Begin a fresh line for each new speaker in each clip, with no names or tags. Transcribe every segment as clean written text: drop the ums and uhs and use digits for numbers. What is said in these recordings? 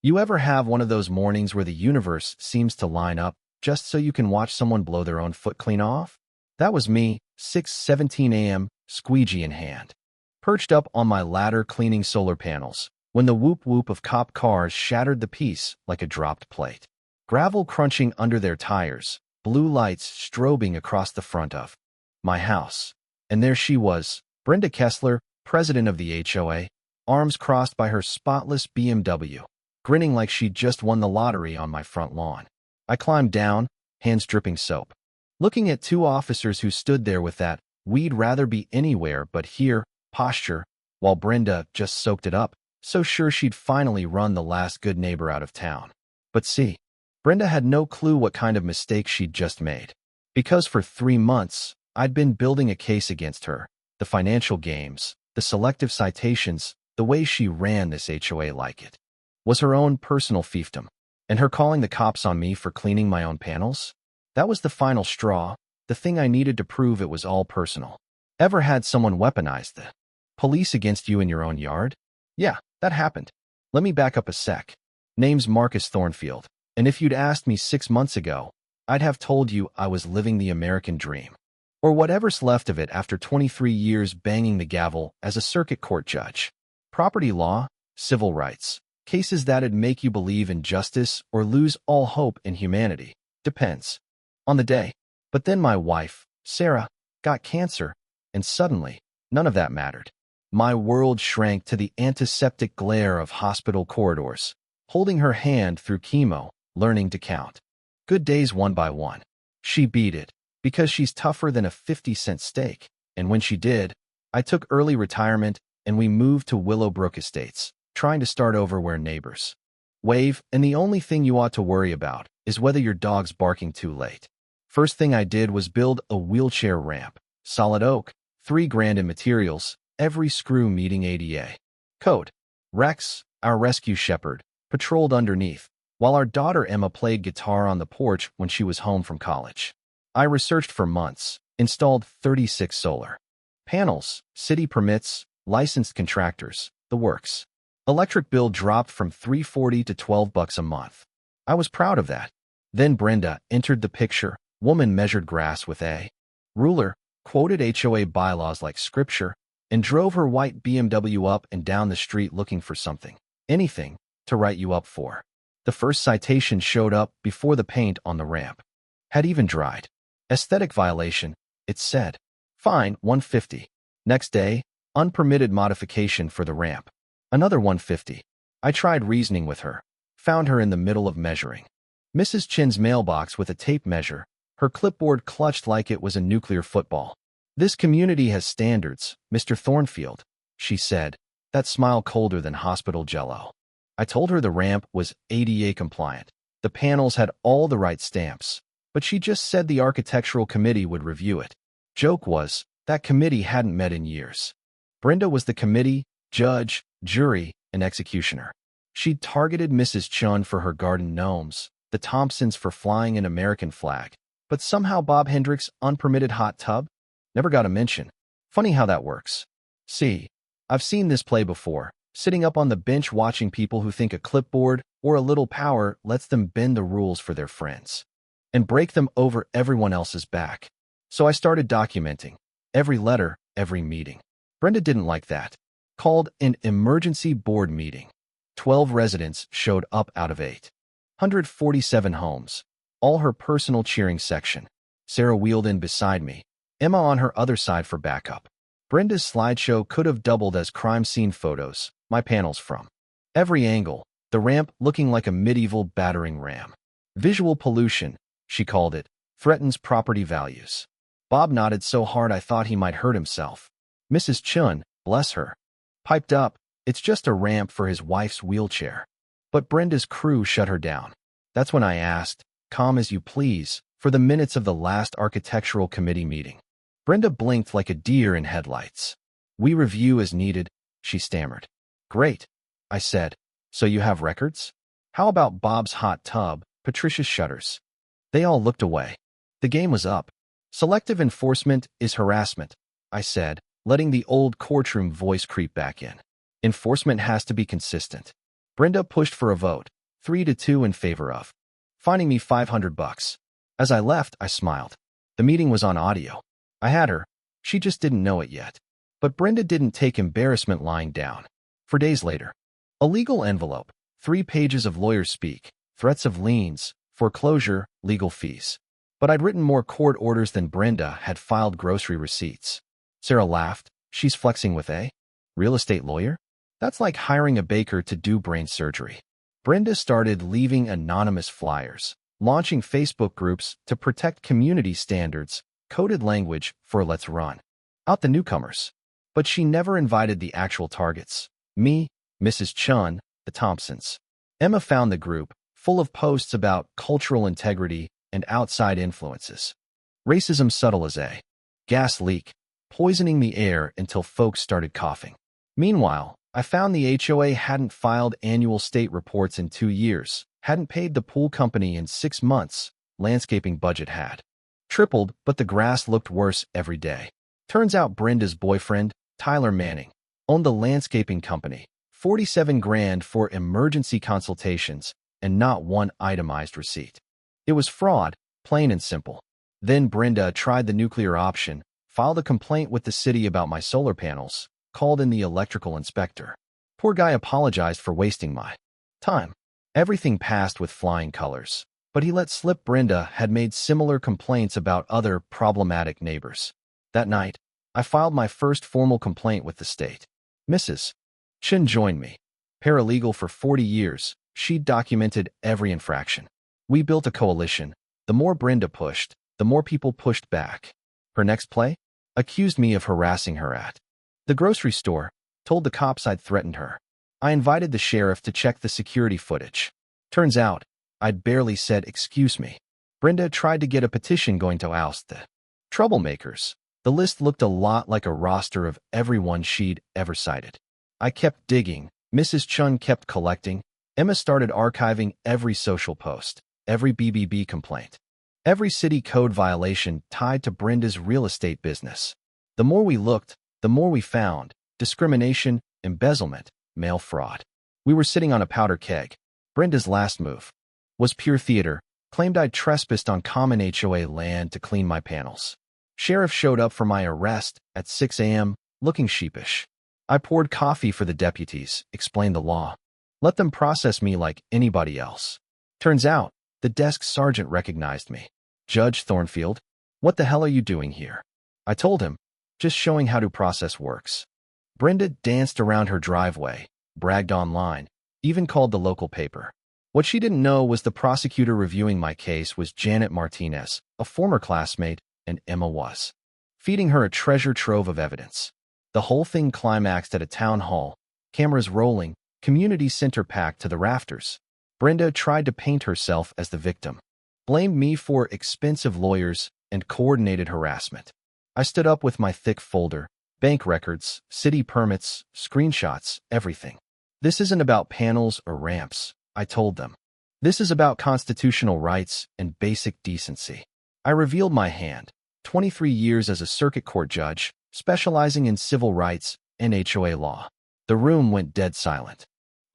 You ever have one of those mornings where the universe seems to line up just so you can watch someone blow their own foot clean off? That was me, 6:17 a.m., squeegee in hand, perched up on my ladder cleaning solar panels, when the whoop-whoop of cop cars shattered the peace like a dropped plate. Gravel crunching under their tires, blue lights strobing across the front of my house. And there she was, Brenda Kessler, president of the HOA, arms crossed by her spotless BMW, grinning like she'd just won the lottery on my front lawn. I climbed down, hands dripping soap, looking at two officers who stood there with that "we'd rather be anywhere but here" posture, while Brenda just soaked it up, so sure she'd finally run the last good neighbor out of town. But see, Brenda had no clue what kind of mistake she'd just made. Because for 3 months, I'd been building a case against her, the financial games, the selective citations, the way she ran this HOA like it was her own personal fiefdom. And her calling the cops on me for cleaning my own panels? That was the final straw, the thing I needed to prove it was all personal. Ever had someone weaponize the police against you in your own yard? Yeah, that happened. Let me back up a sec. Name's Marcus Thornfield, and if you'd asked me 6 months ago, I'd have told you I was living the American dream. Or whatever's left of it after 23 years banging the gavel as a circuit court judge. Property law, civil rights, cases that'd make you believe in justice or lose all hope in humanity. Depends on the day. But then my wife, Sarah, got cancer, and suddenly, none of that mattered. My world shrank to the antiseptic glare of hospital corridors, holding her hand through chemo, learning to count. Good days one by one. She beat it, because she's tougher than a 50-cent steak, and when she did, I took early retirement and we moved to Willowbrook Estates, trying to start over where neighbors wave, and the only thing you ought to worry about is whether your dog's barking too late. First thing I did was build a wheelchair ramp, solid oak, $3,000 in materials, every screw meeting ADA code. Rex, our rescue shepherd, patrolled underneath, while our daughter Emma played guitar on the porch when she was home from college. I researched for months, installed 36 solar panels, city permits, licensed contractors, the works. Electric bill dropped from $340 to $12 a month. I was proud of that. Then Brenda entered the picture. Woman measured grass with a ruler, quoted HOA bylaws like scripture, and drove her white BMW up and down the street looking for something, anything, to write you up for. The first citation showed up before the paint on the ramp had even dried. Aesthetic violation, it said. Fine, $150. Next day, unpermitted modification for the ramp. Another $150. I tried reasoning with her. Found her in the middle of measuring Mrs. Chin's mailbox with a tape measure, her clipboard clutched like it was a nuclear football. This community has standards, Mr. Thornfield, she said, that smile colder than hospital jello. I told her the ramp was ADA compliant. The panels had all the right stamps, but she just said the architectural committee would review it. Joke was, that committee hadn't met in years. Brenda was the committee, judge, jury, and executioner. She'd targeted Mrs. Chun for her garden gnomes, the Thompsons for flying an American flag, but somehow Bob Hendricks' unpermitted hot tub never got a mention. Funny how that works. See, I've seen this play before, sitting up on the bench watching people who think a clipboard or a little power lets them bend the rules for their friends and break them over everyone else's back. So I started documenting every letter, every meeting. Brenda didn't like that. Called an emergency board meeting. 12 residents showed up out of 847 homes. All her personal cheering section. Sarah wheeled in beside me, Emma on her other side for backup. Brenda's slideshow could have doubled as crime scene photos, my panels from every angle, the ramp looking like a medieval battering ram. Visual pollution, she called it, threatens property values. Bob nodded so hard I thought he might hurt himself. Mrs. Chun, bless her, piped up, it's just a ramp for his wife's wheelchair. But Brenda's crew shut her down. That's when I asked, calm as you please, for the minutes of the last architectural committee meeting. Brenda blinked like a deer in headlights. We review as needed, she stammered. Great, I said. So you have records? How about Bob's hot tub, Patricia's shutters? They all looked away. The game was up. Selective enforcement is harassment, I said, letting the old courtroom voice creep back in. Enforcement has to be consistent. Brenda pushed for a vote. 3-2 in favor of. Finding me $500. As I left, I smiled. The meeting was on audio. I had her. She just didn't know it yet. But Brenda didn't take embarrassment lying down. For days later. A legal envelope, 3 pages of lawyers speak, threats of liens, foreclosure, legal fees. But I'd written more court orders than Brenda had filed grocery receipts. Sarah laughed. She's flexing with a real estate lawyer? That's like hiring a baker to do brain surgery. Brenda started leaving anonymous flyers, launching Facebook groups to protect community standards, coded language for Let's Run out the newcomers. But she never invited the actual targets. Me, Mrs. Chun, the Thompsons. Emma found the group, full of posts about cultural integrity and outside influences. Racism subtle as a gas leak, poisoning the air until folks started coughing. Meanwhile, I found the HOA hadn't filed annual state reports in 2 years, hadn't paid the pool company in 6 months, landscaping budget had tripled, but the grass looked worse every day. Turns out Brenda's boyfriend, Tyler Manning, owned the landscaping company, 47 grand for emergency consultations, and not one itemized receipt. It was fraud, plain and simple. Then Brenda tried the nuclear option, filed a complaint with the city about my solar panels, called in the electrical inspector. Poor guy apologized for wasting my time. Everything passed with flying colors, but he let slip Brenda had made similar complaints about other problematic neighbors. That night, I filed my first formal complaint with the state. Mrs. Chin joined me. Paralegal for 40 years, she documented every infraction. We built a coalition. The more Brenda pushed, the more people pushed back. Her next play? Accused me of harassing her at the grocery store, told the cops I'd threatened her. I invited the sheriff to check the security footage. Turns out, I'd barely said excuse me. Brenda tried to get a petition going to oust the troublemakers. The list looked a lot like a roster of everyone she'd ever cited. I kept digging. Mrs. Chun kept collecting. Emma started archiving every social post, every BBB complaint, every city code violation tied to Brenda's real estate business. The more we looked, the more we found discrimination, embezzlement, mail fraud. We were sitting on a powder keg. Brenda's last move was pure theater, claimed I'd trespassed on common HOA land to clean my panels. Sheriff showed up for my arrest at 6 a.m., looking sheepish. I poured coffee for the deputies, explained the law. Let them process me like anybody else. Turns out, the desk sergeant recognized me. Judge Thornfield, what the hell are you doing here? I told him, just showing how due process works. Brenda danced around her driveway, bragged online, even called the local paper. What she didn't know was the prosecutor reviewing my case was Janet Martinez, a former classmate, and Emma was feeding her a treasure trove of evidence. The whole thing climaxed at a town hall, cameras rolling, community center packed to the rafters. Brenda tried to paint herself as the victim, blamed me for expensive lawyers, and coordinated harassment. I stood up with my thick folder, bank records, city permits, screenshots, everything. This isn't about panels or ramps, I told them. This is about constitutional rights and basic decency. I revealed my hand, 23 years as a circuit court judge, specializing in civil rights and HOA law. The room went dead silent.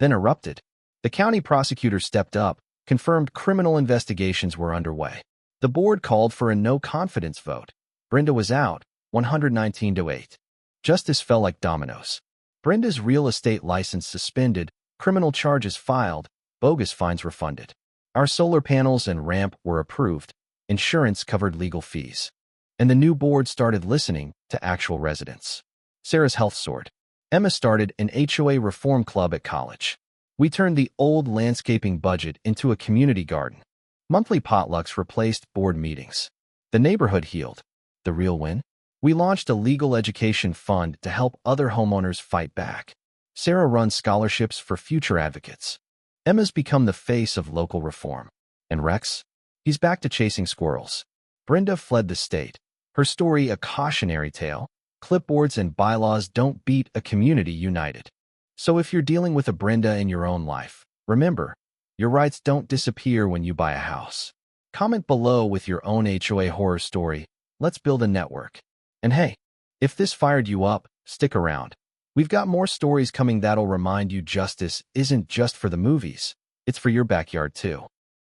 Then erupted. The county prosecutor stepped up, confirmed criminal investigations were underway. The board called for a no-confidence vote. Brenda was out, 119-8. Justice fell like dominoes. Brenda's real estate license suspended, criminal charges filed, bogus fines refunded. Our solar panels and ramp were approved. Insurance covered legal fees. And the new board started listening to actual residents. Sarah's health soared. Emma started an HOA reform club at college. We turned the old landscaping budget into a community garden. Monthly potlucks replaced board meetings. The neighborhood healed. The real win? We launched a legal education fund to help other homeowners fight back. Sarah runs scholarships for future advocates. Emma's become the face of local reform. And Rex? He's back to chasing squirrels. Brenda fled the state. Her story a cautionary tale. Clipboards and bylaws don't beat a community united. So if you're dealing with a Brenda in your own life, remember, your rights don't disappear when you buy a house. Comment below with your own HOA horror story. Let's build a network. And hey, if this fired you up, stick around. We've got more stories coming that'll remind you justice isn't just for the movies. It's for your backyard too.